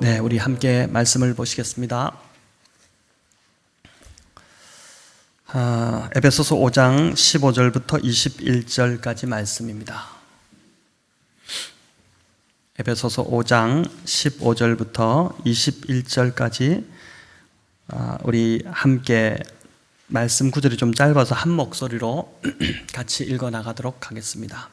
네, 우리 함께 말씀을 보시겠습니다. 에베소서 5장 15절부터 21절까지 말씀입니다. 에베소서 5장 15절부터 21절까지 우리 함께 말씀 구절이 좀 짧아서 한 목소리로 같이 읽어 나가도록 하겠습니다.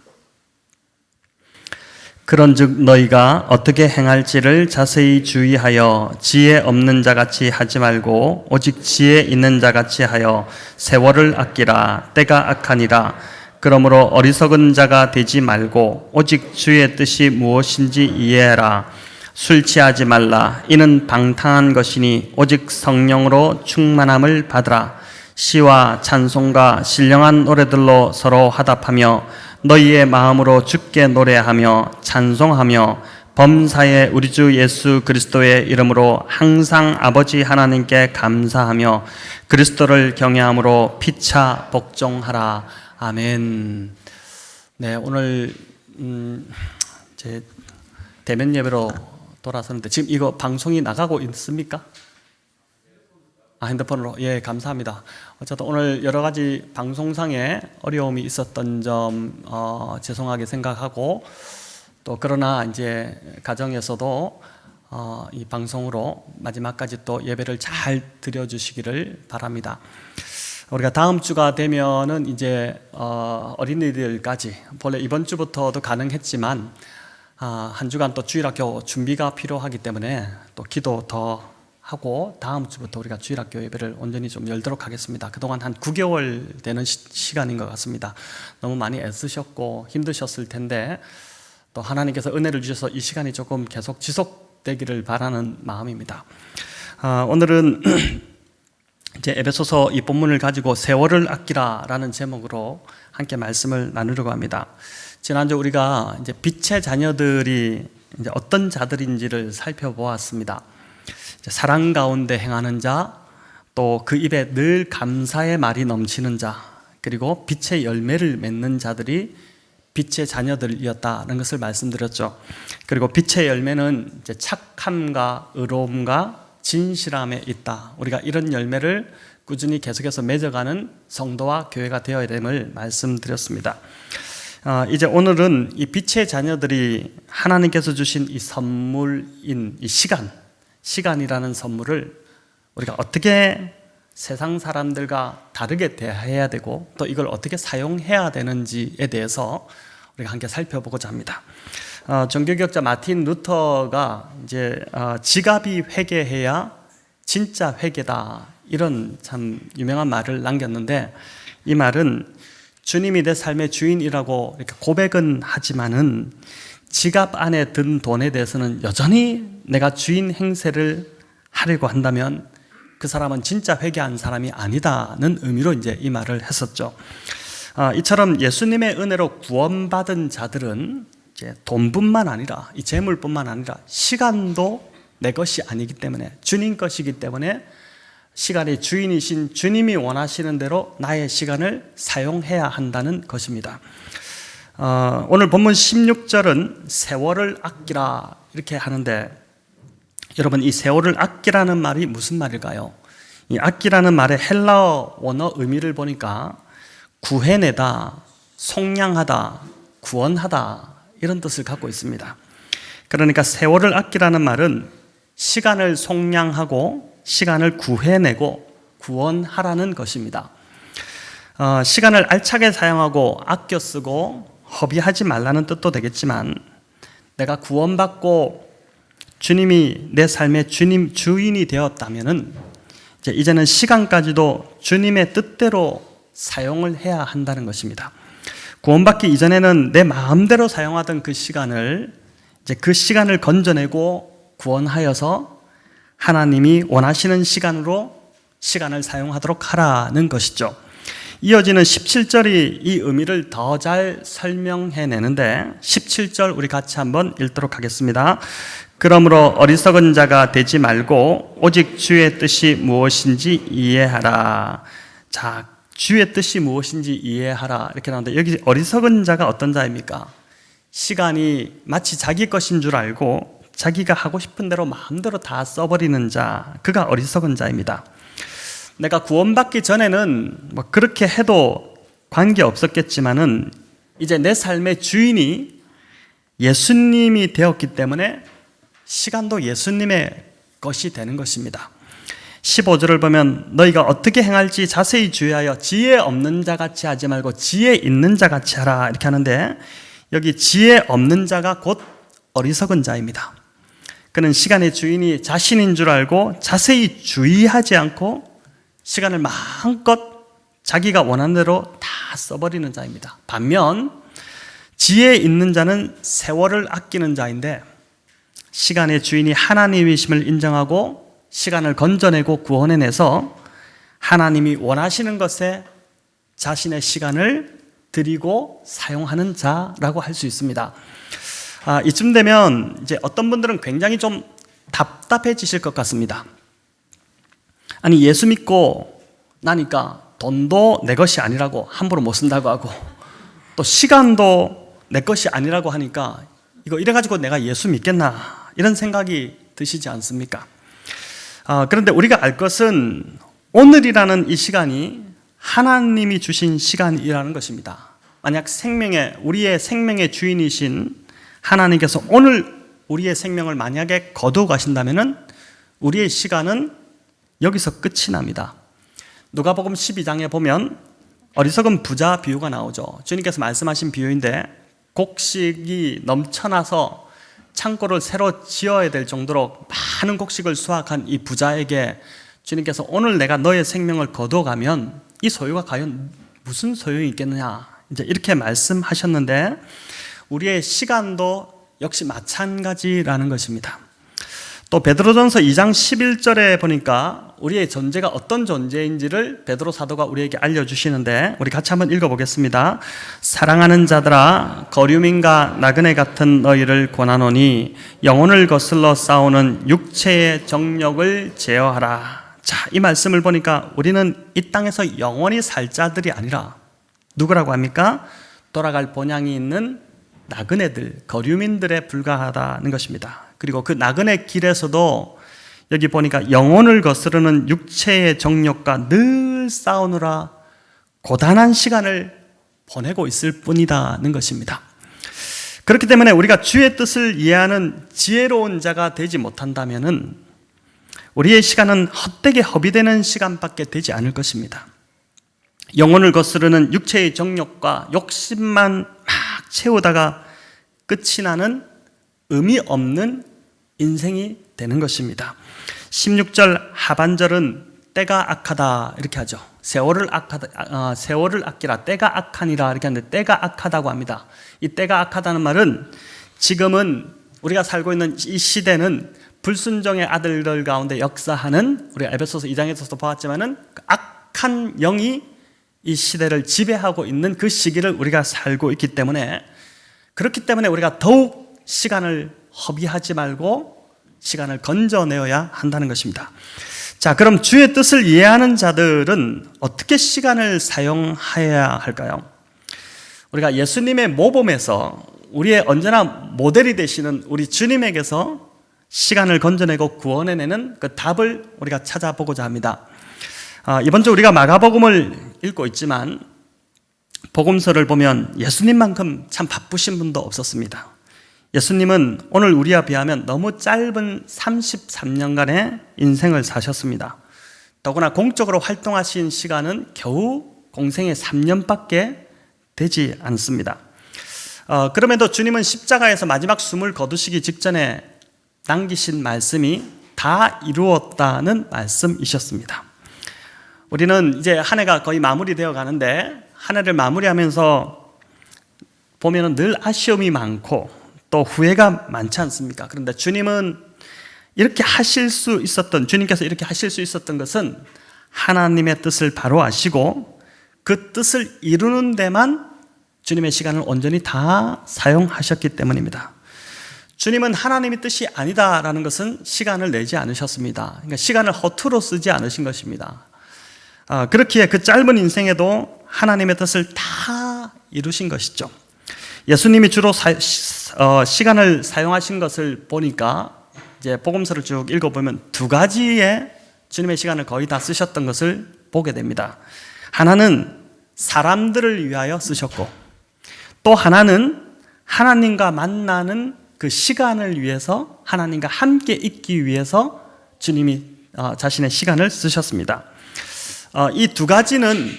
그런즉 너희가 어떻게 행할지를 자세히 주의하여 지혜 없는 자같이 하지 말고 오직 지혜 있는 자같이 하여 세월을 아끼라. 때가 악하니라. 그러므로 어리석은 자가 되지 말고 오직 주의 뜻이 무엇인지 이해하라. 술 취하지 말라. 이는 방탕한 것이니 오직 성령으로 충만함을 받으라. 시와 찬송과 신령한 노래들로 서로 화답하며 너희의 마음으로 주께 노래하며 찬송하며 범사에 우리 주 예수 그리스도의 이름으로 항상 아버지 하나님께 감사하며 그리스도를 경외함으로 피차 복종하라. 아멘. 네, 오늘 제 대면 예배로 돌아서는데 지금 이거 방송이 나가고 있습니까? 핸드폰으로. 예, 감사합니다. 어쨌든 오늘 여러 가지 방송상에 어려움이 있었던 점 죄송하게 생각하고, 또 그러나 이제 가정에서도 이 방송으로 마지막까지 또 예배를 잘 드려주시기를 바랍니다. 우리가 다음 주가 되면은 이제 어린이들까지, 원래 이번 주부터도 가능했지만 한 주간 또 주일학교 준비가 필요하기 때문에 또 기도 더 하고 다음 주부터 우리가 주일학교 예배를 온전히 좀 열도록 하겠습니다. 그동안 한 9개월 되는 시간인 것 같습니다. 너무 많이 애쓰셨고 힘드셨을 텐데 또 하나님께서 은혜를 주셔서 이 시간이 조금 계속 지속되기를 바라는 마음입니다. 오늘은 이제 에베소서 이 본문을 가지고 세월을 아끼라라는 제목으로 함께 말씀을 나누려고 합니다. 지난주 우리가 이제 빛의 자녀들이 이제 어떤 자들인지를 살펴보았습니다. 사랑 가운데 행하는 자, 또 그 입에 늘 감사의 말이 넘치는 자, 그리고 빛의 열매를 맺는 자들이 빛의 자녀들이었다는 것을 말씀드렸죠. 그리고 빛의 열매는 이제 착함과 의로움과 진실함에 있다. 우리가 이런 열매를 꾸준히 계속해서 맺어가는 성도와 교회가 되어야 됨을 말씀드렸습니다. 이제 오늘은 이 빛의 자녀들이 하나님께서 주신 이 선물인 이 시간이라는 선물을 우리가 어떻게 세상 사람들과 다르게 대해야 되고 또 이걸 어떻게 사용해야 되는지에 대해서 우리가 함께 살펴보고자 합니다. 종교개혁자 마틴 루터가 이제 지갑이 회개해야 진짜 회개다, 이런 참 유명한 말을 남겼는데, 이 말은 주님이 내 삶의 주인이라고 이렇게 고백은 하지만은 지갑 안에 든 돈에 대해서는 여전히 내가 주인 행세를 하려고 한다면 그 사람은 진짜 회개한 사람이 아니다는 의미로 이제 이 말을 했었죠. 이처럼 예수님의 은혜로 구원받은 자들은 이제 돈뿐만 아니라 이 재물뿐만 아니라 시간도 내 것이 아니기 때문에 주님 것이기 때문에 시간의 주인이신 주님이 원하시는 대로 나의 시간을 사용해야 한다는 것입니다. 오늘 본문 16절은 세월을 아끼라 이렇게 하는데, 여러분 이 세월을 아끼라는 말이 무슨 말일까요? 이 아끼라는 말의 헬라어 원어 의미를 보니까 구해내다, 속량하다, 구원하다, 이런 뜻을 갖고 있습니다. 그러니까 세월을 아끼라는 말은 시간을 속량하고 시간을 구해내고 구원하라는 것입니다. 시간을 알차게 사용하고 아껴 쓰고 허비하지 말라는 뜻도 되겠지만, 내가 구원받고 주님이 내 삶의 주인이 되었다면은 이제는 시간까지도 주님의 뜻대로 사용을 해야 한다는 것입니다. 구원받기 이전에는 내 마음대로 사용하던 그 시간을 건져내고 구원하여서 하나님이 원하시는 시간으로 시간을 사용하도록 하라는 것이죠. 이어지는 17절이 이 의미를 더 잘 설명해내는데, 17절 우리 같이 한번 읽도록 하겠습니다. 그러므로 어리석은 자가 되지 말고 오직 주의 뜻이 무엇인지 이해하라. 자, 주의 뜻이 무엇인지 이해하라 이렇게 나오는데, 여기 어리석은 자가 어떤 자입니까? 시간이 마치 자기 것인 줄 알고 자기가 하고 싶은 대로 마음대로 다 써버리는 자, 그가 어리석은 자입니다. 내가 구원받기 전에는 뭐 그렇게 해도 관계없었겠지만은 이제 내 삶의 주인이 예수님이 되었기 때문에 시간도 예수님의 것이 되는 것입니다. 15절을 보면 너희가 어떻게 행할지 자세히 주의하여 지혜 없는 자 같이 하지 말고 지혜 있는 자 같이 하라 이렇게 하는데, 여기 지혜 없는 자가 곧 어리석은 자입니다. 그는 시간의 주인이 자신인 줄 알고 자세히 주의하지 않고 시간을 마음껏 자기가 원하는 대로 다 써버리는 자입니다. 반면 지혜 있는 자는 세월을 아끼는 자인데, 시간의 주인이 하나님이심을 인정하고 시간을 건져내고 구원해내서 하나님이 원하시는 것에 자신의 시간을 드리고 사용하는 자라고 할 수 있습니다. 이쯤 되면 이제 어떤 분들은 굉장히 좀 답답해지실 것 같습니다. 아니, 예수 믿고 나니까 돈도 내 것이 아니라고 함부로 못 쓴다고 하고, 또 시간도 내 것이 아니라고 하니까 이거 이래가지고 내가 예수 믿겠나, 이런 생각이 드시지 않습니까? 그런데 우리가 알 것은 오늘이라는 이 시간이 하나님이 주신 시간이라는 것입니다. 만약 우리의 생명의 주인이신 하나님께서 오늘 우리의 생명을 만약에 거두어 가신다면은 우리의 시간은 여기서 끝이 납니다. 누가복음 12장에 보면 어리석은 부자 비유가 나오죠. 주님께서 말씀하신 비유인데, 곡식이 넘쳐나서 창고를 새로 지어야 될 정도로 많은 곡식을 수확한 이 부자에게 주님께서 오늘 내가 너의 생명을 거두어가면 이 소유가 과연 무슨 소용이 있겠느냐, 이제 이렇게 말씀하셨는데, 우리의 시간도 역시 마찬가지라는 것입니다. 또 베드로전서 2장 11절에 보니까 우리의 존재가 어떤 존재인지를 베드로 사도가 우리에게 알려주시는데, 우리 같이 한번 읽어보겠습니다. 사랑하는 자들아, 거류민과 나그네 같은 너희를 권하노니 영혼을 거슬러 싸우는 육체의 정욕을 제어하라. 자, 이 말씀을 보니까 우리는 이 땅에서 영원히 살 자들이 아니라 누구라고 합니까? 돌아갈 본향이 있는 나그네들, 거류민들에 불과하다는 것입니다. 그리고 그 나그네 길에서도 여기 보니까 영혼을 거스르는 육체의 정욕과 늘 싸우느라 고단한 시간을 보내고 있을 뿐이다는 것입니다. 그렇기 때문에 우리가 주의 뜻을 이해하는 지혜로운 자가 되지 못한다면은 우리의 시간은 헛되게 허비되는 시간밖에 되지 않을 것입니다. 영혼을 거스르는 육체의 정욕과 욕심만 막 채우다가 끝이 나는 의미 없는 인생이 되는 것입니다. 16절 하반절은 때가 악하다 이렇게 하죠. 세월을 아끼라, 때가 악하니라 이렇게 하는데, 때가 악하다고 합니다. 이 때가 악하다는 말은 지금은 우리가 살고 있는 이 시대는 불순종의 아들들 가운데 역사하는, 우리가 에베소서 2장에서도 보았지만은 악한 영이 이 시대를 지배하고 있는 그 시기를 우리가 살고 있기 때문에, 그렇기 때문에 우리가 더욱 시간을 허비하지 말고 시간을 건져내어야 한다는 것입니다. 자, 그럼 주의 뜻을 이해하는 자들은 어떻게 시간을 사용해야 할까요? 우리가 예수님의 모범에서 우리의 언제나 모델이 되시는 우리 주님에게서 시간을 건져내고 구원해내는 그 답을 우리가 찾아보고자 합니다. 이번 주 우리가 마가복음을 읽고 있지만 복음서를 보면 예수님만큼 참 바쁘신 분도 없었습니다. 예수님은 오늘 우리와 비하면 너무 짧은 33년간의 인생을 사셨습니다. 더구나 공적으로 활동하신 시간은 겨우 공생의 3년밖에 되지 않습니다. 그럼에도 주님은 십자가에서 마지막 숨을 거두시기 직전에 남기신 말씀이 다 이루었다는 말씀이셨습니다. 우리는 이제 한 해가 거의 마무리되어 가는데, 한 해를 마무리하면서 보면은 늘 아쉬움이 많고 또 후회가 많지 않습니까? 그런데 주님께서 이렇게 하실 수 있었던 것은 하나님의 뜻을 바로 아시고 그 뜻을 이루는 데만 주님의 시간을 온전히 다 사용하셨기 때문입니다. 주님은 하나님의 뜻이 아니다라는 것은 시간을 내지 않으셨습니다. 그러니까 시간을 허투루 쓰지 않으신 것입니다. 그렇기에 그 짧은 인생에도 하나님의 뜻을 다 이루신 것이죠. 예수님이 주로 시간을 사용하신 것을 보니까 이제 복음서를 쭉 읽어보면 두 가지의 주님의 시간을 거의 다 쓰셨던 것을 보게 됩니다. 하나는 사람들을 위하여 쓰셨고, 또 하나는 하나님과 만나는 그 시간을 위해서, 하나님과 함께 있기 위해서 주님이 자신의 시간을 쓰셨습니다. 이 두 가지는,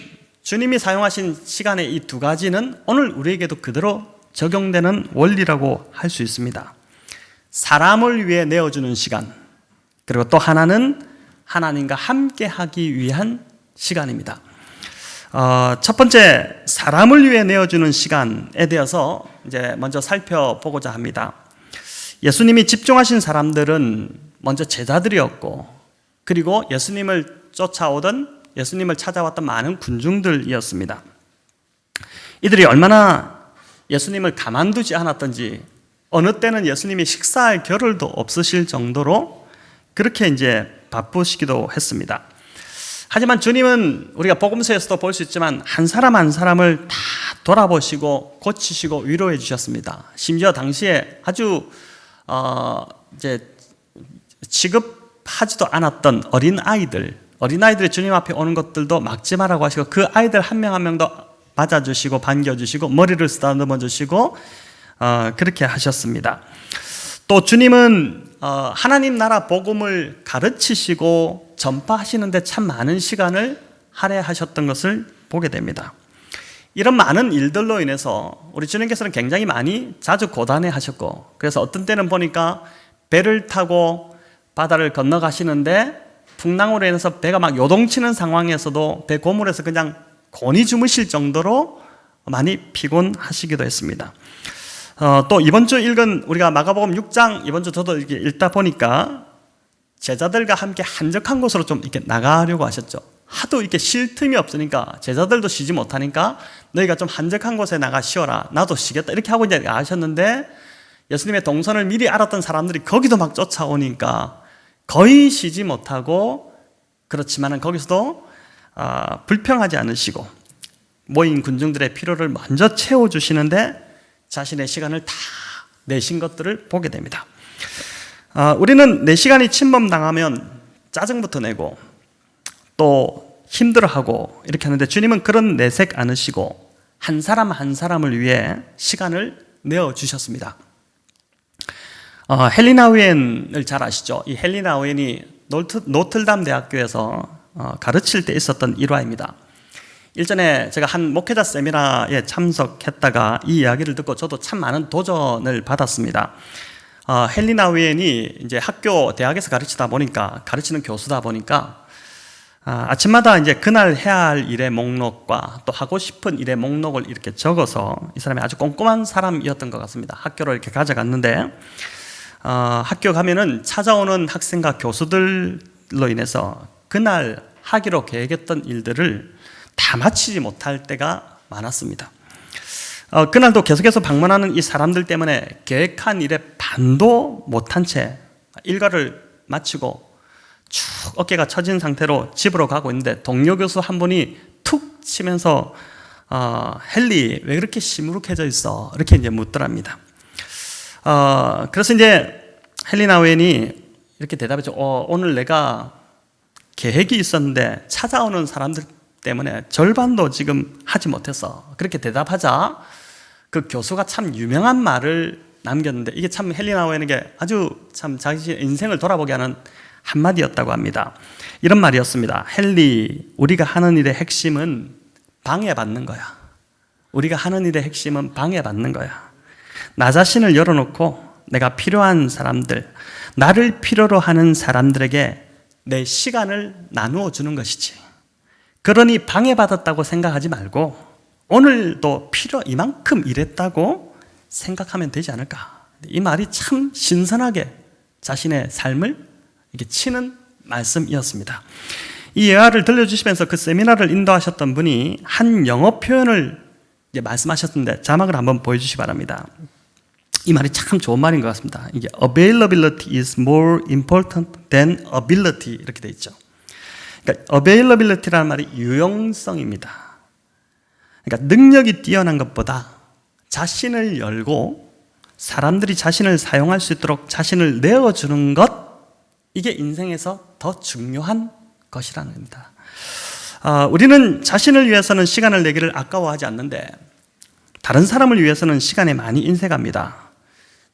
주님이 사용하신 시간의 이 두 가지는 오늘 우리에게도 그대로 적용되는 원리라고 할 수 있습니다. 사람을 위해 내어주는 시간, 그리고 또 하나는 하나님과 함께 하기 위한 시간입니다. 첫 번째, 사람을 위해 내어주는 시간에 대해서 이제 먼저 살펴보고자 합니다. 예수님이 집중하신 사람들은 먼저 제자들이었고, 그리고 예수님을 찾아왔던 많은 군중들이었습니다. 이들이 얼마나 예수님을 가만두지 않았던지, 어느 때는 예수님이 식사할 겨를도 없으실 정도로 그렇게 이제 바쁘시기도 했습니다. 하지만 주님은 우리가 복음서에서도 볼 수 있지만 한 사람 한 사람을 다 돌아보시고 고치시고 위로해 주셨습니다. 심지어 당시에 아주 이제 취급하지도 않았던 어린아이들이 주님 앞에 오는 것들도 막지 말라고 하시고, 그 아이들 한 명 한 명도 맞아주시고 반겨주시고 머리를 쓰다듬어 주시고 그렇게 하셨습니다. 또 주님은 하나님 나라 복음을 가르치시고 전파하시는데 참 많은 시간을 할애하셨던 것을 보게 됩니다. 이런 많은 일들로 인해서 우리 주님께서는 굉장히 자주 고단해 하셨고, 그래서 어떤 때는 보니까 배를 타고 바다를 건너가시는데 풍랑으로 인해서 배가 막 요동치는 상황에서도 배 고물에서 그냥 곤히 주무실 정도로 많이 피곤하시기도 했습니다. 또 이번 주 읽은 우리가 마가복음 6장, 이번 주 저도 이렇게 읽다 보니까 제자들과 함께 한적한 곳으로 좀 이렇게 나가려고 하셨죠. 하도 이렇게 쉴 틈이 없으니까, 제자들도 쉬지 못하니까 너희가 좀 한적한 곳에 나가 쉬어라, 나도 쉬겠다, 이렇게 하고 이제 하셨는데, 예수님의 동선을 미리 알았던 사람들이 거기도 막 쫓아오니까 거의 쉬지 못하고, 그렇지만은 거기서도 불평하지 않으시고 모인 군중들의 필요를 먼저 채워주시는데 자신의 시간을 다 내신 것들을 보게 됩니다. 우리는 내 시간이 침범당하면 짜증부터 내고 또 힘들어하고 이렇게 하는데, 주님은 그런 내색 않으시고 한 사람 한 사람을 위해 시간을 내어주셨습니다. 헬리나 우엔을 잘 아시죠? 이 헬리나 우엔이 노틀담 대학교에서 가르칠 때 있었던 일화입니다. 일전에 제가 한 목회자 세미나에 참석했다가 이 이야기를 듣고 저도 참 많은 도전을 받았습니다. 헬리나 우엔이 이제 대학에서 가르치는 교수다 보니까 아침마다 이제 그날 해야 할 일의 목록과 또 하고 싶은 일의 목록을 이렇게 적어서, 이 사람이 아주 꼼꼼한 사람이었던 것 같습니다. 학교로 이렇게 가져갔는데, 학교 가면은 찾아오는 학생과 교수들로 인해서 그날 하기로 계획했던 일들을 다 마치지 못할 때가 많았습니다. 그날도 계속해서 방문하는 이 사람들 때문에 계획한 일의 반도 못한 채 일과를 마치고 쭉 어깨가 처진 상태로 집으로 가고 있는데, 동료 교수 한 분이 툭 치면서 헨리 왜 그렇게 시무룩해져 있어? 이렇게 이제 묻더랍니다. 그래서 이제 헬리나 우엔이 이렇게 대답했죠. 오늘 내가 계획이 있었는데 찾아오는 사람들 때문에 절반도 지금 하지 못했어. 그렇게 대답하자 그 교수가 참 유명한 말을 남겼는데, 이게 참 헬리나 우엔에게 아주 참 자기 인생을 돌아보게 하는 한마디였다고 합니다. 이런 말이었습니다. 헨리, 우리가 하는 일의 핵심은 방해받는 거야. 우리가 하는 일의 핵심은 방해받는 거야. 나 자신을 열어놓고 내가 필요한 사람들, 나를 필요로 하는 사람들에게 내 시간을 나누어 주는 것이지. 그러니 방해받았다고 생각하지 말고 오늘도 이만큼 일했다고 생각하면 되지 않을까. 이 말이 참 신선하게 자신의 삶을 이렇게 치는 말씀이었습니다. 이 예화를 들려주시면서 그 세미나를 인도하셨던 분이 한 영어 표현을 말씀하셨는데 자막을 한번 보여주시기 바랍니다. 이 말이 참 좋은 말인 것 같습니다. 이게 availability is more important than ability 이렇게 돼 있죠. 그러니까 availability라는 말이 유용성입니다. 그러니까 능력이 뛰어난 것보다 자신을 열고 사람들이 자신을 사용할 수 있도록 자신을 내어주는 것, 이게 인생에서 더 중요한 것이라는 겁니다. 우리는 자신을 위해서는 시간을 내기를 아까워하지 않는데 다른 사람을 위해서는 시간에 많이 인색합니다.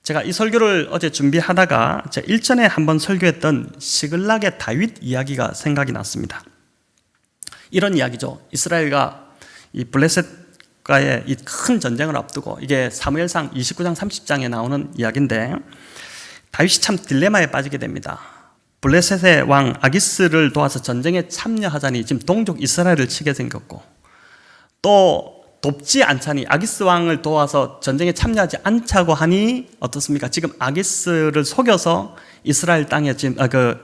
제가 이 설교를 어제 준비하다가 제가 일전에 한번 설교했던 시글락의 다윗 이야기가 생각이 났습니다. 이런 이야기죠. 이스라엘과 이 블레셋과의 이 큰 전쟁을 앞두고, 이게 사무엘상 29장 30장에 나오는 이야기인데, 다윗이 참 딜레마에 빠지게 됩니다. 블레셋의 왕 아기스를 도와서 전쟁에 참여하자니 지금 동족 이스라엘을 치게 생겼고, 또 돕지 않자니, 아기스 왕을 도와서 전쟁에 참여하지 않자고 하니 어떻습니까? 지금 아기스를 속여서 이스라엘 땅에 지금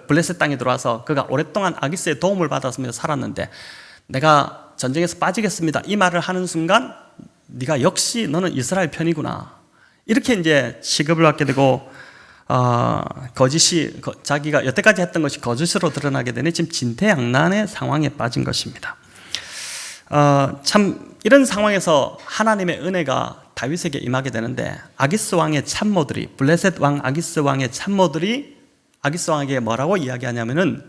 블레셋 땅에 들어와서 그가 오랫동안 아기스의 도움을 받았으며 살았는데, 내가 전쟁에서 빠지겠습니다, 이 말을 하는 순간 네가 역시 너는 이스라엘 편이구나, 이렇게 이제 취급을 받게 되고, 거짓이, 자기가 여태까지 했던 것이 거짓으로 드러나게 되니 지금 진퇴양난의 상황에 빠진 것입니다. 참 이런 상황에서 하나님의 은혜가 다윗에게 임하게 되는데, 아기스 왕의 참모들이, 블레셋 왕 아기스 왕의 참모들이 아기스 왕에게 뭐라고 이야기하냐면은,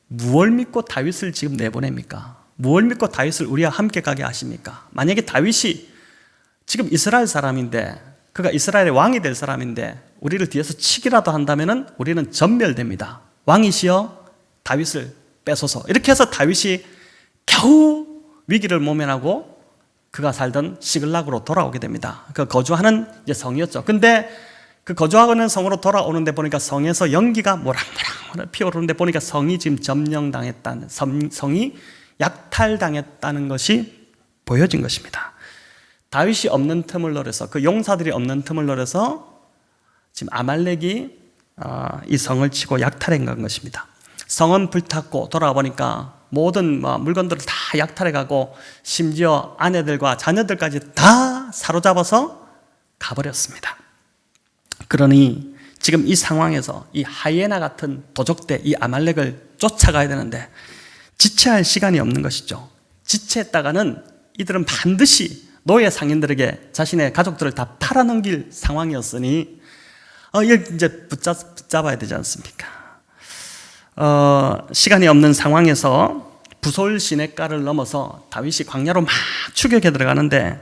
무엇을 믿고 다윗을 지금 내보냅니까? 무엇을 믿고 다윗을 우리와 함께 가게 하십니까? 만약에 다윗이 지금 이스라엘 사람인데, 그가 이스라엘의 왕이 될 사람인데 우리를 뒤에서 치기라도 한다면은 우리는 전멸됩니다. 왕이시여 다윗을 뺏어서. 이렇게 해서 다윗이 겨우 위기를 모면하고 그가 살던 시글락으로 돌아오게 됩니다. 그 거주하는 이제 성이었죠. 근데 그 거주하는 성으로 돌아오는데 보니까 성에서 연기가 모락모락 피어오르는데 보니까 성이 지금 점령당했다는, 성이 약탈당했다는 것이 보여진 것입니다. 다윗이 없는 틈을 노려서, 그 용사들이 없는 틈을 노려서 지금 아말렉이 이 성을 치고 약탈해 간 것입니다. 성은 불탔고 돌아와 보니까 모든 물건들을 다 약탈해 가고 심지어 아내들과 자녀들까지 다 사로잡아서 가버렸습니다. 그러니 지금 이 상황에서 이 하이에나 같은 도적대 이 아말렉을 쫓아가야 되는데 지체할 시간이 없는 것이죠. 지체했다가는 이들은 반드시 노예 상인들에게 자신의 가족들을 다 팔아넘길 상황이었으니 이걸 이제 붙잡아야 되지 않습니까? 시간이 없는 상황에서 부솔 시냇가를 넘어서 다윗이 광야로 막 추격해 들어가는데,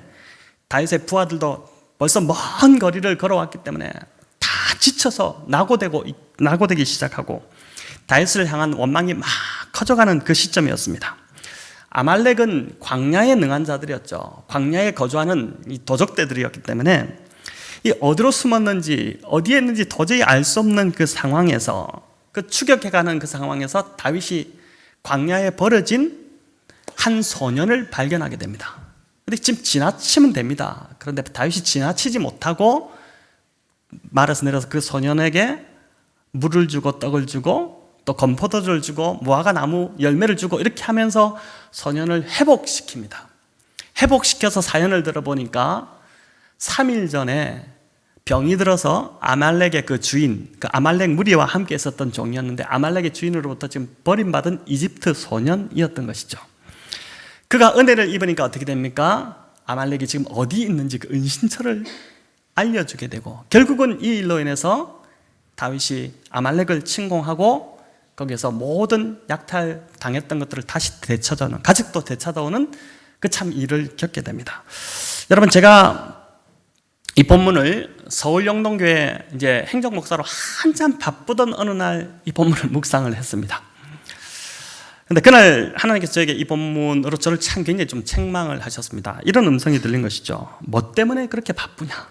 다윗의 부하들도 벌써 먼 거리를 걸어왔기 때문에 다 지쳐서 나고되기 시작하고 다윗을 향한 원망이 막 커져가는 그 시점이었습니다. 아말렉은 광야에 능한 자들이었죠. 광야에 거주하는 이 도적대들이었기 때문에 이 어디로 숨었는지 어디에 있는지 도저히 알 수 없는 그 상황에서, 그 추격해가는 그 상황에서 다윗이 광야에 버려진 한 소년을 발견하게 됩니다. 근데 지금 지나치면 됩니다. 그런데 다윗이 지나치지 못하고 말에서 내려서 그 소년에게 물을 주고 떡을 주고 또 건포도를 주고 무화과 나무 열매를 주고 이렇게 하면서 소년을 회복시킵니다. 회복시켜서 사연을 들어보니까 3일 전에 병이 들어서 아말렉의 그 주인, 그 아말렉 무리와 함께 있었던 종이었는데 아말렉의 주인으로부터 지금 버림받은 이집트 소년이었던 것이죠. 그가 은혜를 입으니까 어떻게 됩니까? 아말렉이 지금 어디 있는지 그 은신처를 알려주게 되고, 결국은 이 일로 인해서 다윗이 아말렉을 침공하고 거기에서 모든 약탈당했던 것들을 다시 되찾아오는, 가족도 되찾아오는 그 참 일을 겪게 됩니다. 여러분, 제가 이 본문을 서울 영동교회 이제 행정목사로 한참 바쁘던 어느 날 이 본문을 묵상을 했습니다. 근데 그날 하나님께서 저에게 이 본문으로 저를 참 굉장히 좀 책망을 하셨습니다. 이런 음성이 들린 것이죠. 뭐 때문에 그렇게 바쁘냐?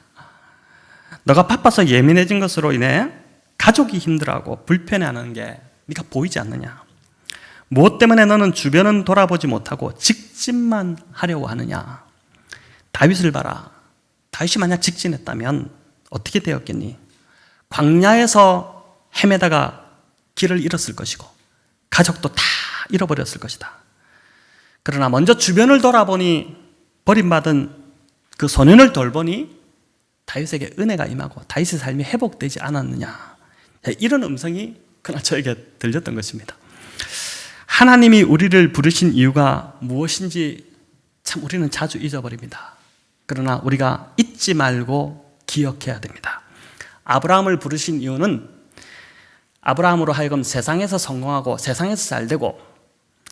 너가 바빠서 예민해진 것으로 인해 가족이 힘들어하고 불편해하는 게 네가 보이지 않느냐? 무엇 때문에 너는 주변은 돌아보지 못하고 직진만 하려고 하느냐? 다윗을 봐라. 다윗이 만약 직진했다면 어떻게 되었겠니? 광야에서 헤매다가 길을 잃었을 것이고 가족도 다 잃어버렸을 것이다. 그러나 먼저 주변을 돌아보니 버림받은 그 소년을 돌보니 다윗에게 은혜가 임하고 다윗의 삶이 회복되지 않았느냐? 이런 음성이 그날 저에게 들렸던 것입니다. 하나님이 우리를 부르신 이유가 무엇인지 참 우리는 자주 잊어버립니다. 그러나 우리가 잊지 말고 기억해야 됩니다. 아브라함을 부르신 이유는 아브라함으로 하여금 세상에서 성공하고 세상에서 잘되고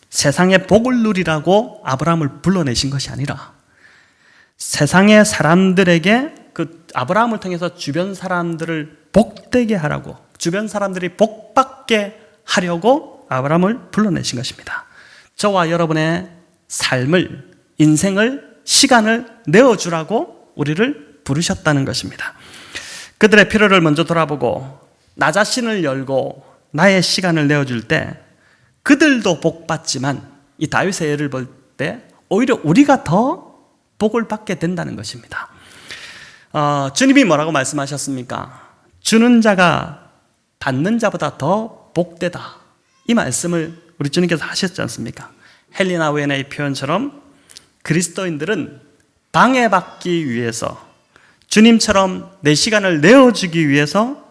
세상의 복을 누리라고 아브라함을 불러내신 것이 아니라 세상의 사람들에게 그 아브라함을 통해서 주변 사람들을 복되게 하라고, 주변 사람들이 복받게 하려고 아브라함을 불러내신 것입니다. 저와 여러분의 삶을, 인생을, 시간을 내어주라고 우리를 부르셨다는 것입니다. 그들의 필요를 먼저 돌아보고 나 자신을 열고 나의 시간을 내어줄 때 그들도 복받지만, 이 다윗의 예를 볼 때 오히려 우리가 더 복을 받게 된다는 것입니다. 주님이 뭐라고 말씀하셨습니까? 주는 자가 받는 자보다 더 복되다, 이 말씀을 우리 주님께서 하셨지 않습니까? 헬리나 웨인의 표현처럼 그리스도인들은 방해받기 위해서, 주님처럼 내 시간을 내어주기 위해서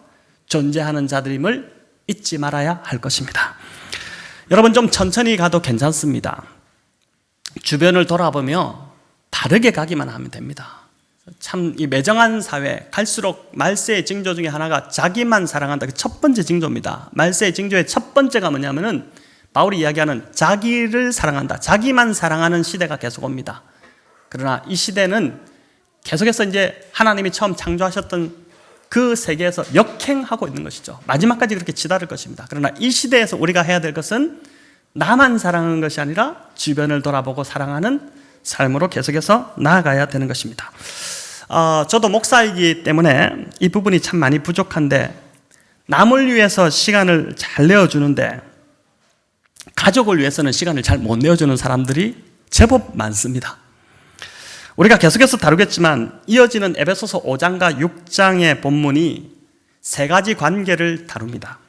존재하는 자들임을 잊지 말아야 할 것입니다. 여러분, 좀 천천히 가도 괜찮습니다. 주변을 돌아보며 바르게 가기만 하면 됩니다. 참 이 매정한 사회, 갈수록 말세의 징조 중에 하나가 자기만 사랑한다. 첫 번째 징조입니다. 말세의 징조의 첫 번째가 뭐냐면은 바울이 이야기하는 자기를 사랑한다, 자기만 사랑하는 시대가 계속 옵니다. 그러나 이 시대는 계속해서 이제 하나님이 처음 창조하셨던 그 세계에서 역행하고 있는 것이죠. 마지막까지 그렇게 치달을 것입니다. 그러나 이 시대에서 우리가 해야 될 것은 나만 사랑하는 것이 아니라 주변을 돌아보고 사랑하는 삶으로 계속해서 나아가야 되는 것입니다. 저도 목사이기 때문에 이 부분이 참 많이 부족한데, 남을 위해서 시간을 잘 내어주는데 가족을 위해서는 시간을 잘 못 내어주는 사람들이 제법 많습니다. 우리가 계속해서 다루겠지만 이어지는 에베소서 5장과 6장의 본문이 세 가지 관계를 다룹니다.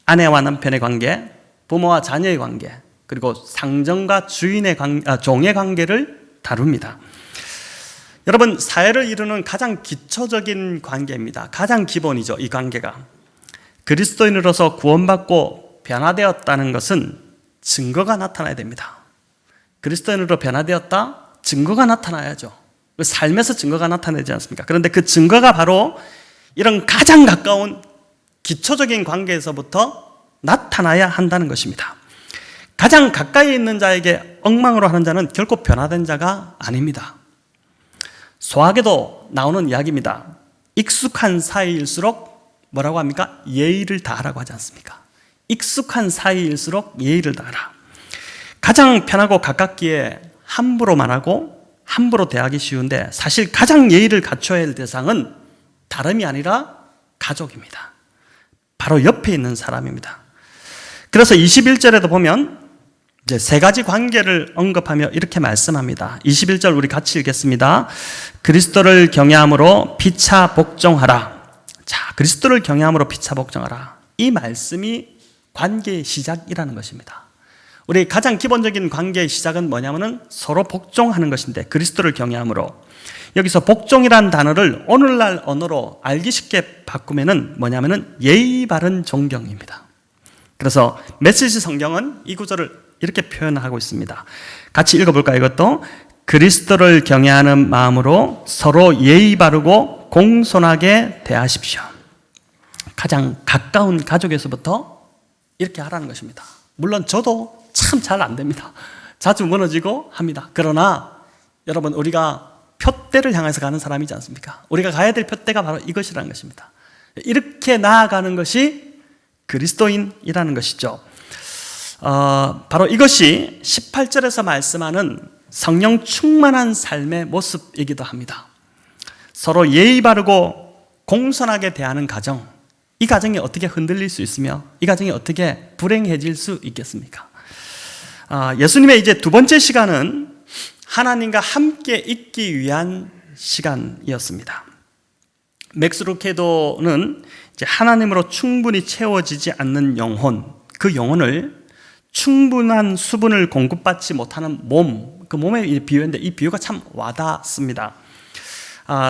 아내와 남편의 관계, 부모와 자녀의 관계, 그리고 상정과 종의 관계를 다룹니다. 여러분, 사회를 이루는 가장 기초적인 관계입니다. 가장 기본이죠, 이 관계가. 그리스도인으로서 구원받고 변화되었다는 것은 증거가 나타나야 됩니다. 그리스도인으로 변화되었다? 증거가 나타나야죠. 삶에서 증거가 나타나지 않습니까? 그런데 그 증거가 바로 이런 가장 가까운 기초적인 관계에서부터 나타나야 한다는 것입니다. 가장 가까이 있는 자에게 엉망으로 하는 자는 결코 변화된 자가 아닙니다. 소학에도 나오는 이야기입니다. 익숙한 사이일수록 뭐라고 합니까? 예의를 다하라고 하지 않습니까? 익숙한 사이일수록 예의를 다하라. 가장 편하고 가깝기에 함부로 말하고 함부로 대하기 쉬운데, 사실 가장 예의를 갖춰야 할 대상은 다름이 아니라 가족입니다. 바로 옆에 있는 사람입니다. 그래서 21절에도 보면 이제 세 가지 관계를 언급하며 이렇게 말씀합니다. 21절 우리 같이 읽겠습니다. 그리스도를 경외함으로 피차 복종하라. 자, 그리스도를 경외함으로 피차 복종하라. 이 말씀이 관계의 시작이라는 것입니다. 우리 가장 기본적인 관계의 시작은 뭐냐면은 서로 복종하는 것인데, 그리스도를 경외함으로, 여기서 복종이라는 단어를 오늘날 언어로 알기 쉽게 바꾸면은 뭐냐면은 예의 바른 존경입니다. 그래서 메시지 성경은 이 구절을 이렇게 표현하고 있습니다. 같이 읽어볼까요? 이것도 그리스도를 경외하는 마음으로 서로 예의 바르고 공손하게 대하십시오. 가장 가까운 가족에서부터 이렇게 하라는 것입니다. 물론 저도 참 잘 안 됩니다. 자주 무너지고 합니다. 그러나 여러분, 우리가 표대를 향해서 가는 사람이지 않습니까? 우리가 가야 될 표대가 바로 이것이라는 것입니다. 이렇게 나아가는 것이 그리스도인이라는 것이죠. 바로 이것이 18절에서 말씀하는 성령 충만한 삶의 모습이기도 합니다. 서로 예의 바르고 공손하게 대하는 가정, 이 가정이 어떻게 흔들릴 수 있으며 이 가정이 어떻게 불행해질 수 있겠습니까? 예수님의 이제 두 번째 시간은 하나님과 함께 있기 위한 시간이었습니다. 맥스 루케도는 이제 하나님으로 충분히 채워지지 않는 영혼, 그 영혼을 충분한 수분을 공급받지 못하는 몸, 그 몸의 비유인데 이 비유가 참 와닿습니다.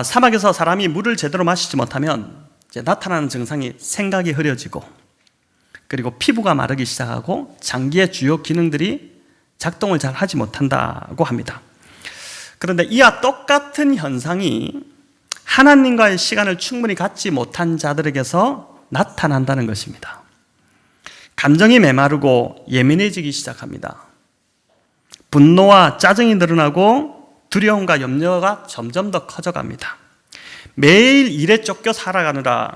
사막에서 사람이 물을 제대로 마시지 못하면 이제 나타나는 증상이 생각이 흐려지고, 그리고 피부가 마르기 시작하고 장기의 주요 기능들이 작동을 잘 하지 못한다고 합니다. 그런데 이와 똑같은 현상이 하나님과의 시간을 충분히 갖지 못한 자들에게서 나타난다는 것입니다. 감정이 메마르고 예민해지기 시작합니다. 분노와 짜증이 늘어나고 두려움과 염려가 점점 더 커져갑니다. 매일 일에 쫓겨 살아가느라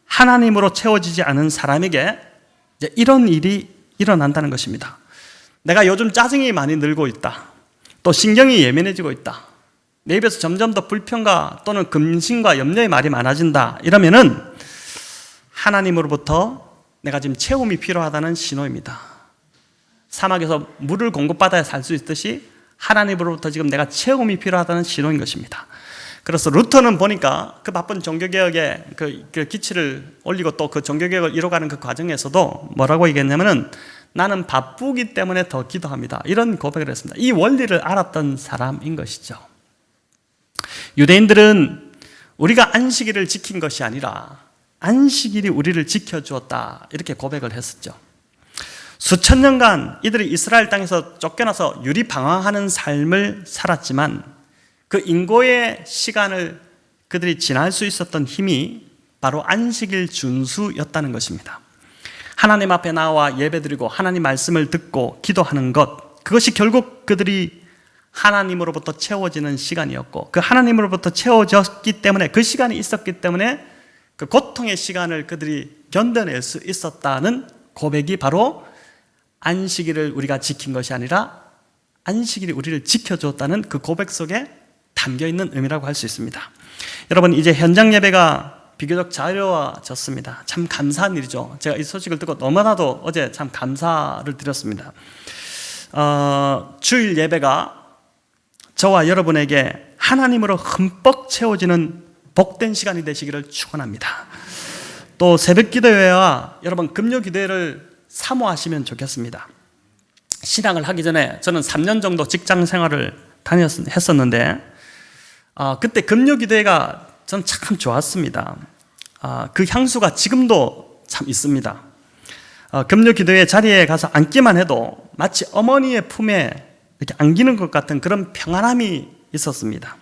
하나님으로 채워지지 않은 사람에게 이제 이런 일이 일어난다는 것입니다. 내가 요즘 짜증이 많이 늘고 있다. 또 신경이 예민해지고 있다. 내 입에서 점점 더 불평과 또는 근심과 염려의 말이 많아진다. 이러면은 하나님으로부터 내가 지금 체험이 필요하다는 신호입니다. 사막에서 물을 공급받아야 살 수 있듯이 하나님으로부터 지금 내가 체험이 필요하다는 신호인 것입니다. 그래서 루터는 보니까 그 바쁜 종교개혁에 그 기치를 올리고 또 그 종교개혁을 이뤄가는 그 과정에서도 뭐라고 얘기했냐면은 나는 바쁘기 때문에 더 기도합니다. 이런 고백을 했습니다. 이 원리를 알았던 사람인 것이죠. 유대인들은 우리가 안식일을 지킨 것이 아니라 안식일이 우리를 지켜주었다. 이렇게 고백을 했었죠. 수천 년간 이들이 이스라엘 땅에서 쫓겨나서 유리방황하는 삶을 살았지만 그 인고의 시간을 그들이 지날 수 있었던 힘이 바로 안식일 준수였다는 것입니다. 하나님 앞에 나와 예배드리고 하나님 말씀을 듣고 기도하는 것, 그것이 결국 그들이 하나님으로부터 채워지는 시간이었고 그 하나님으로부터 채워졌기 때문에 그 시간이 있었기 때문에 그 고통의 시간을 그들이 견뎌낼 수 있었다는 고백이 바로 안식일을 우리가 지킨 것이 아니라 안식일이 우리를 지켜줬다는 그 고백 속에 담겨있는 의미라고 할 수 있습니다. 여러분, 이제 현장 예배가 비교적 자유로워졌습니다. 참 감사한 일이죠. 제가 이 소식을 듣고 너무나도 어제 참 감사를 드렸습니다. 주일 예배가 저와 여러분에게 하나님으로 흠뻑 채워지는 복된 시간이 되시기를 축원합니다. 또 새벽 기도회와 여러분 금요 기도회를 사모하시면 좋겠습니다. 신앙을 하기 전에 저는 3년 정도 직장 생활을 했었는데 그때 금요 기도회가 전 참 좋았습니다. 그 향수가 지금도 참 있습니다. 금요 기도회 자리에 가서 앉기만 해도 마치 어머니의 품에 이렇게 안기는 것 같은 그런 평안함이 있었습니다.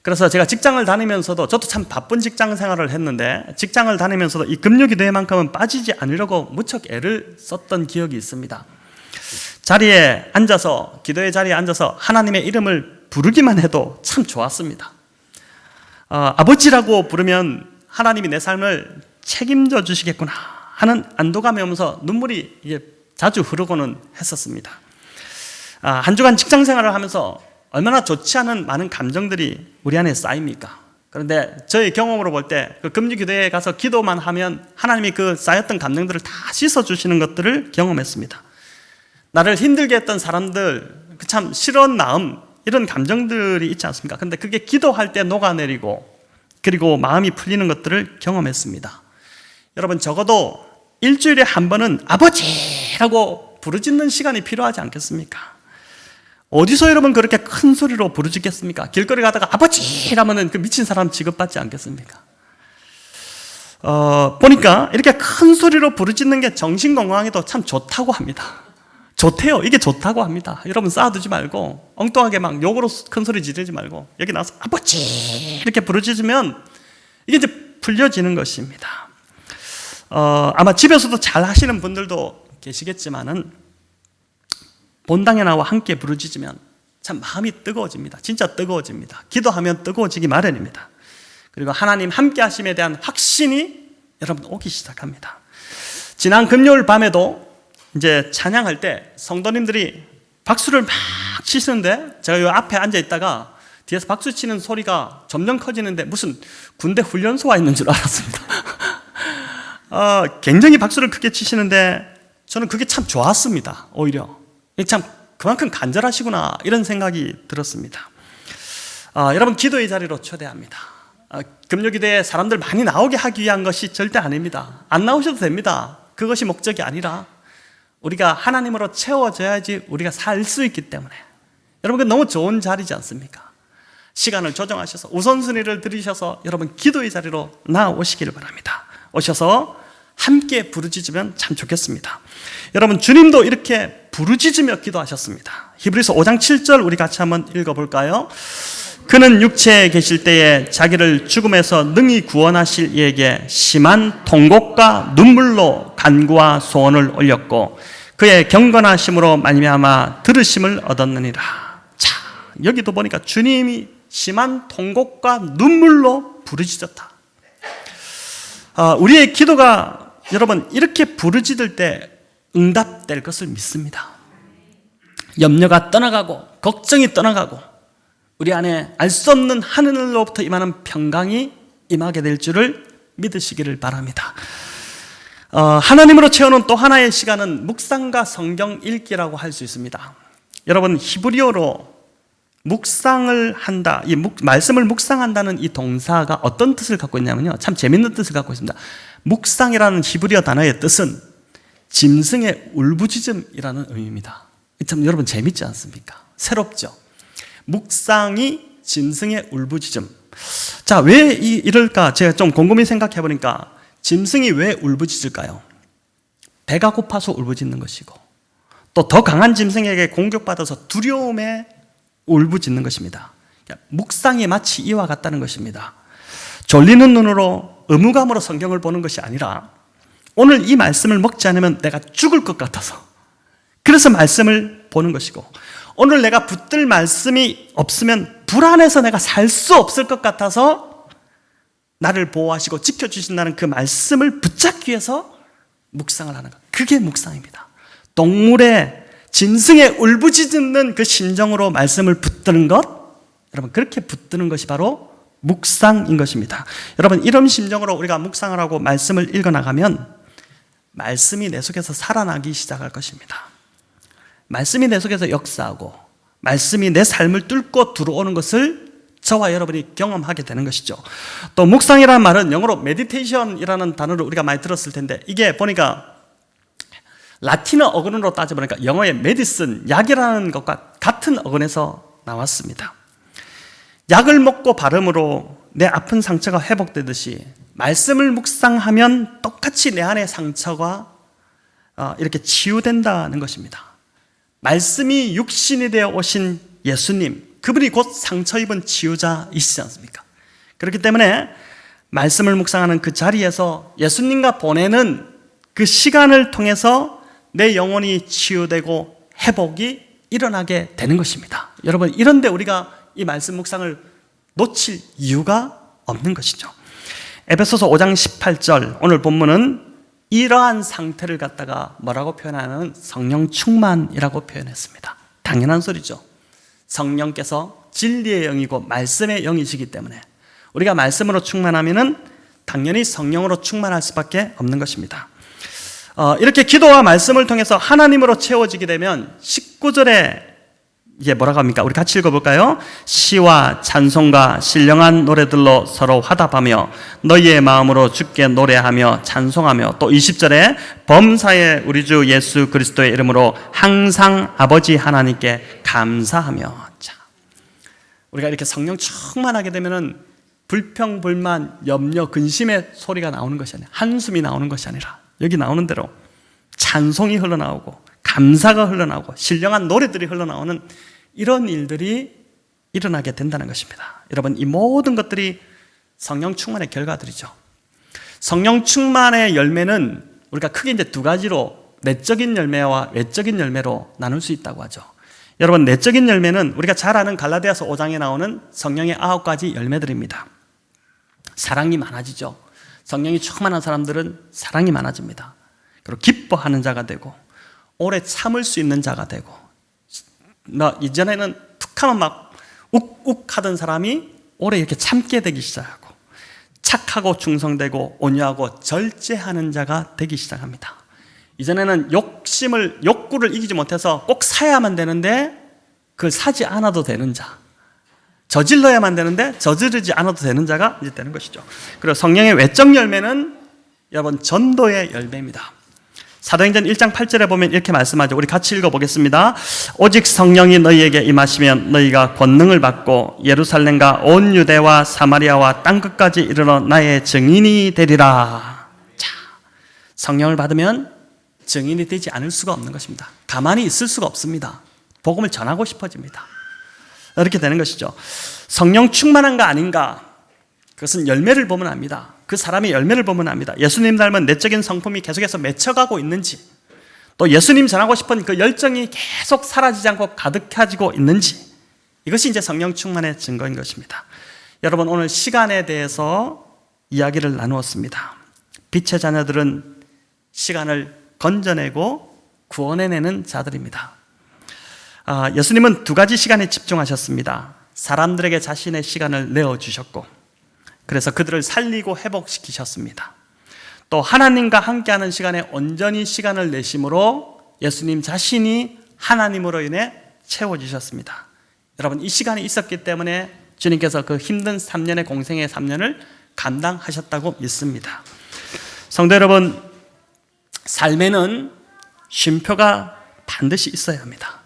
그래서 제가 직장을 다니면서도 저도 참 바쁜 직장 생활을 했는데 직장을 다니면서도 이 금요 기도회만큼은 빠지지 않으려고 무척 애를 썼던 기억이 있습니다. 자리에 앉아서 기도회 자리에 앉아서 하나님의 이름을 부르기만 해도 참 좋았습니다. 아버지라고 부르면 하나님이 내 삶을 책임져 주시겠구나 하는 안도감이 오면서 눈물이 이게 자주 흐르고는 했었습니다. 한 주간 직장 생활을 하면서 얼마나 좋지 않은 많은 감정들이 우리 안에 쌓입니까? 그런데 저의 경험으로 볼 때 그 금요기도에 가서 기도만 하면 하나님이 그 쌓였던 감정들을 다 씻어주시는 것들을 경험했습니다. 나를 힘들게 했던 사람들, 그 참 싫은 마음, 이런 감정들이 있지 않습니까? 근데 그게 기도할 때 녹아내리고 그리고 마음이 풀리는 것들을 경험했습니다. 여러분, 적어도 일주일에 한 번은 아버지라고 부르짖는 시간이 필요하지 않겠습니까? 어디서 여러분 그렇게 큰 소리로 부르짖겠습니까? 길거리 가다가 아버지라면은 그 미친 사람 취급받지 않겠습니까? 보니까 이렇게 큰 소리로 부르짖는 게 정신 건강에도 참 좋다고 합니다. 좋대요. 이게 좋다고 합니다. 여러분 쌓아두지 말고 엉뚱하게 막 욕으로 큰 소리 지르지 말고 여기 나와서 아버지 이렇게 부르짖으면 이게 이제 풀려지는 것입니다. 아마 집에서도 잘 하시는 분들도 계시겠지만은 본당에 나와 함께 부르짖으면 참 마음이 뜨거워집니다. 진짜 뜨거워집니다. 기도하면 뜨거워지기 마련입니다. 그리고 하나님 함께 하심에 대한 확신이 여러분 오기 시작합니다. 지난 금요일 밤에도 이제 찬양할 때 성도님들이 박수를 막 치시는데 제가 이 앞에 앉아 있다가 뒤에서 박수 치는 소리가 점점 커지는데 무슨 군대 훈련소와 있는 줄 알았습니다. 굉장히 박수를 크게 치시는데 저는 그게 참 좋았습니다. 오히려 참 그만큼 간절하시구나 이런 생각이 들었습니다. 여러분 기도의 자리로 초대합니다. 금요기도에 사람들 많이 나오게 하기 위한 것이 절대 아닙니다. 안 나오셔도 됩니다. 그것이 목적이 아니라 우리가 하나님으로 채워져야지 우리가 살 수 있기 때문에 여러분 그 너무 좋은 자리지 않습니까? 시간을 조정하셔서 우선순위를 들이셔서 여러분 기도의 자리로 나오시기를 바랍니다. 오셔서 함께 부르짖으면 참 좋겠습니다. 여러분 주님도 이렇게 부르짖으며 기도하셨습니다. 히브리서 5장 7절 우리 같이 한번 읽어볼까요? 그는 육체에 계실 때에 자기를 죽음에서 능히 구원하실 이에게 심한 통곡과 눈물로 간구와 소원을 올렸고 그의 경건하심으로 말미암아 들으심을 얻었느니라. 자, 여기도 보니까 주님이 심한 통곡과 눈물로 부르짖었다. 우리의 기도가 여러분 이렇게 부르짖을 때 응답될 것을 믿습니다. 염려가 떠나가고 걱정이 떠나가고 우리 안에 알 수 없는 하늘로부터 임하는 평강이 임하게 될 줄을 믿으시기를 바랍니다. 하나님으로 채우는 또 하나의 시간은 묵상과 성경 읽기라고 할 수 있습니다. 여러분 히브리어로 묵상을 한다, 이 말씀을 묵상한다는 이 동사가 어떤 뜻을 갖고 있냐면요, 참 재밌는 뜻을 갖고 있습니다. 묵상이라는 히브리어 단어의 뜻은 짐승의 울부짖음이라는 의미입니다. 참 여러분 재밌지 않습니까? 새롭죠? 묵상이 짐승의 울부짖음. 자, 왜 이럴까? 제가 좀 곰곰이 생각해 보니까 짐승이 왜 울부짖을까요? 배가 고파서 울부짖는 것이고 또 더 강한 짐승에게 공격받아서 두려움에 울부짖는 것입니다. 묵상이 마치 이와 같다는 것입니다. 졸리는 눈으로 의무감으로 성경을 보는 것이 아니라 오늘 이 말씀을 먹지 않으면 내가 죽을 것 같아서 그래서 말씀을 보는 것이고 오늘 내가 붙들 말씀이 없으면 불안해서 내가 살 수 없을 것 같아서 나를 보호하시고 지켜주신다는 그 말씀을 붙잡기 위해서 묵상을 하는 것. 그게 묵상입니다. 동물의 짐승의 울부짖는 그 심정으로 말씀을 붙드는 것, 여러분 그렇게 붙드는 것이 바로 묵상인 것입니다. 여러분 이런 심정으로 우리가 묵상을 하고 말씀을 읽어나가면 말씀이 내 속에서 살아나기 시작할 것입니다. 말씀이 내 속에서 역사하고 말씀이 내 삶을 뚫고 들어오는 것을 저와 여러분이 경험하게 되는 것이죠. 또 묵상이라는 말은 영어로 meditation이라는 단어를 우리가 많이 들었을 텐데 이게 보니까 라틴어 어근으로 따져보니까 영어의 medicine, 약이라는 것과 같은 어근에서 나왔습니다. 약을 먹고 바름으로 내 아픈 상처가 회복되듯이 말씀을 묵상하면 똑같이 내 안의 상처가 이렇게 치유된다는 것입니다. 말씀이 육신이 되어 오신 예수님, 그분이 곧 상처 입은 치유자이시지 않습니까? 그렇기 때문에 말씀을 묵상하는 그 자리에서 예수님과 보내는 그 시간을 통해서 내 영혼이 치유되고 회복이 일어나게 되는 것입니다. 여러분 이런데 우리가 이 말씀 묵상을 놓칠 이유가 없는 것이죠. 에베소서 5장 18절 오늘 본문은 이러한 상태를 갖다가 뭐라고 표현하는 성령 충만이라고 표현했습니다. 당연한 소리죠. 성령께서 진리의 영이고 말씀의 영이시기 때문에 우리가 말씀으로 충만하면은 당연히 성령으로 충만할 수밖에 없는 것입니다. 이렇게 기도와 말씀을 통해서 하나님으로 채워지게 되면 19절에 이게 뭐라고 합니까? 우리 같이 읽어볼까요? 시와 찬송과 신령한 노래들로 서로 화답하며 너희의 마음으로 주께 노래하며 찬송하며 또 20절에 범사의 우리 주 예수 그리스도의 이름으로 항상 아버지 하나님께 감사하며. 자, 우리가 이렇게 성령 충만하게 되면은 불평, 불만, 염려, 근심의 소리가 나오는 것이 아니라 한숨이 나오는 것이 아니라 여기 나오는 대로 찬송이 흘러나오고 감사가 흘러나오고 신령한 노래들이 흘러나오는 이런 일들이 일어나게 된다는 것입니다. 여러분 이 모든 것들이 성령 충만의 결과들이죠. 성령 충만의 열매는 우리가 크게 이제 두 가지로 내적인 열매와 외적인 열매로 나눌 수 있다고 하죠. 여러분 내적인 열매는 우리가 잘 아는 갈라디아서 5장에 나오는 성령의 9가지 열매들입니다. 사랑이 많아지죠. 성령이 충만한 사람들은 사랑이 많아집니다. 그리고 기뻐하는 자가 되고 오래 참을 수 있는 자가 되고 이전에는 툭하면 막 욱욱 하던 사람이 오래 이렇게 참게 되기 시작하고 착하고 충성되고 온유하고 절제하는 자가 되기 시작합니다. 이전에는 욕구를 이기지 못해서 꼭 사야만 되는데 그걸 사지 않아도 되는 자, 저질러야만 되는데 저지르지 않아도 되는 자가 이제 되는 것이죠. 그리고 성령의 외적 열매는 여러분 전도의 열매입니다. 사도행전 1장 8절에 보면 이렇게 말씀하죠. 우리 같이 읽어보겠습니다. 오직 성령이 너희에게 임하시면 너희가 권능을 받고 예루살렘과 온 유대와 사마리아와 땅끝까지 이르러 나의 증인이 되리라. 자, 성령을 받으면 증인이 되지 않을 수가 없는 것입니다. 가만히 있을 수가 없습니다. 복음을 전하고 싶어집니다. 이렇게 되는 것이죠. 성령 충만한가 아닌가, 그것은 열매를 보면 압니다. 그 사람의 열매를 보면 압니다. 예수님 닮은 내적인 성품이 계속해서 맺혀가고 있는지, 또 예수님 전하고 싶은 그 열정이 계속 사라지지 않고 가득해지고 있는지, 이것이 이제 성령 충만의 증거인 것입니다. 여러분, 오늘 시간에 대해서 이야기를 나누었습니다. 빛의 자녀들은 시간을 건져내고 구원해내는 자들입니다. 예수님은 두 가지 시간에 집중하셨습니다. 사람들에게 자신의 시간을 내어주셨고, 그래서 그들을 살리고 회복시키셨습니다. 또 하나님과 함께하는 시간에 온전히 시간을 내심으로 예수님 자신이 하나님으로 인해 채워주셨습니다. 여러분, 이 시간이 있었기 때문에 주님께서 그 힘든 3년의 공생의 3년을 감당하셨다고 믿습니다. 성도 여러분, 삶에는 쉼표가 반드시 있어야 합니다.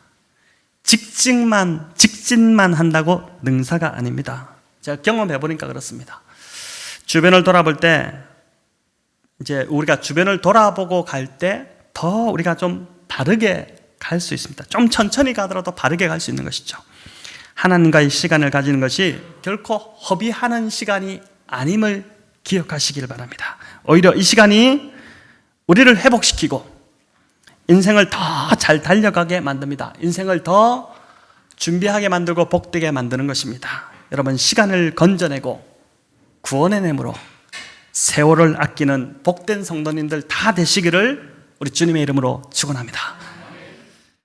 직진만 한다고 능사가 아닙니다. 제가 경험해 보니까 그렇습니다. 주변을 돌아볼 때, 이제 우리가 주변을 돌아보고 갈 때 더 우리가 좀 바르게 갈 수 있습니다. 좀 천천히 가더라도 바르게 갈 수 있는 것이죠. 하나님과의 시간을 가지는 것이 결코 허비하는 시간이 아님을 기억하시길 바랍니다. 오히려 이 시간이 우리를 회복시키고 인생을 더 잘 달려가게 만듭니다. 인생을 더 준비하게 만들고 복되게 만드는 것입니다. 여러분, 시간을 건져내고 구원해내므로 세월을 아끼는 복된 성도님들 다 되시기를 우리 주님의 이름으로 축원합니다.